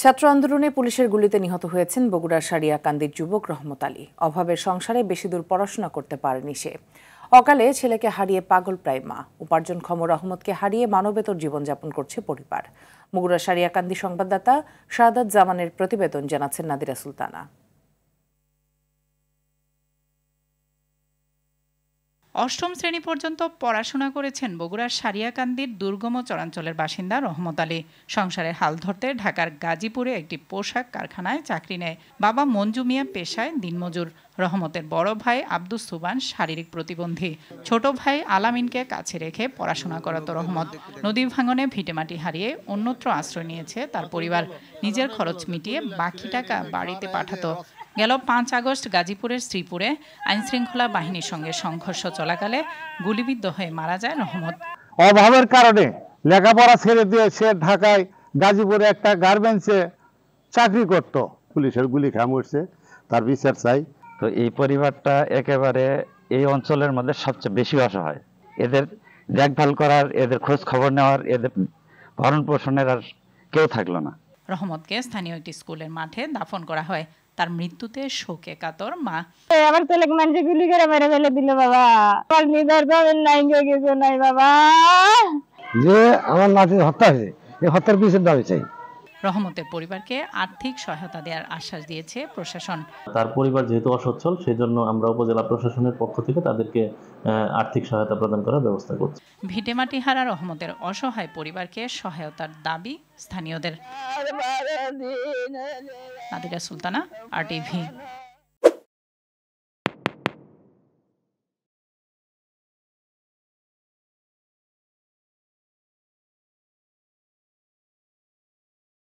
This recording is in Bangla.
ছাত্র আন্দোলনে পুলিশের গুলিতে নিহত হয়েছেন বগুড়ার সারিয়াকান্দির যুবক রহমত আলী। অভাবের সংসারে বেশি দূর পড়াশোনা করতে পারেনি সে। অকালে ছেলেকে হারিয়ে পাগল প্রায় মা। উপার্জনক্ষম রহমতকে হারিয়ে মানবেতর জীবনযাপন করছে পরিবার। বগুড়ার সারিয়াকান্দি সংবাদদাতা শাহাদাত জামানের প্রতিবেদন জানাচ্ছেন নাদিরা সুলতানা। অষ্টম শ্রেণী পর্যন্ত পড়াশোনা করেছেন বগুড়ার সারিয়াকান্দির দুর্গম চরাঞ্চলের বাসিন্দা রহমত আলী। সংসারের হাল ধরতে ঢাকার গাজীপুরে একটি পোশাক কারখানায় চাকরি নেয়। বাবা মঞ্জু মিয়া পেশায় দিনমজুর। রহমতের বড় ভাই আব্দুস সুবান শারীরিক প্রতিবন্ধী। ছোট ভাই আলামিনকে কাছে রেখে পড়াশোনা করাতো রহমত। নদী ভাঙনে ভিটেমাটি হারিয়ে অন্যত্র আশ্রয় নিয়েছে তার পরিবার। নিজের খরচ মিটিয়ে বাকি টাকা বাড়িতে পাঠাতো। গেল ৫ আগস্ট গাজীপুরের শ্রীপুরে আইনশৃঙ্খলা বাহিনীর সঙ্গে সংঘর্ষ চলাকালে গুলিবিদ্ধ হয়ে মারা যায় রহমত। অভাবের কারণে লেখাপড়া ছেড়ে দিয়ে সে ঢাকায় গাজীপুরে একটা গার্মেন্টসে চাকরি করত। পুলিশের গুলি খেয়ে মরছে, তার বিচার চাই। তো এই পরিবারটা একেবারে এই অঞ্চলের মধ্যে সবচেয়ে বেশি অসহায়। এদের দেখভাল করার, এদের খোঁজ খবর নেওয়ার, এদের ভরণ পোষণের আর কেউ থাকলো না। রহমতকে স্থানীয় একটি স্কুলের মাঠে দাফন করা হয়। তার মৃত্যুতে শোকে কাতর মা। আমার ছেলেকে মানুষে গুলি করে মেরে ফেলে দিল বাবা। আমার নিদার পাবেন নাই, কিছু নাই বাবা। যে আমার নাতির হত্যা হয়েছে, এই হত্যার বিচার দাবি চাই। রহমতের পরিবারকে আর্থিক সহায়তা দেওয়ার আশ্বাস দিয়েছে প্রশাসন। তার পরিবার যেহেতু অসচ্ছল, সেজন্য আমরা উপজেলা প্রশাসনের পক্ষ থেকে তাদেরকে আর্থিক সহায়তা প্রদান করার ব্যবস্থা করছি। ভিটেমাটি হারা রহমতের অসহায় পরিবারকে সহায়তার দাবি স্থানীয়দের। নাদিরা সুলতানা, RTV।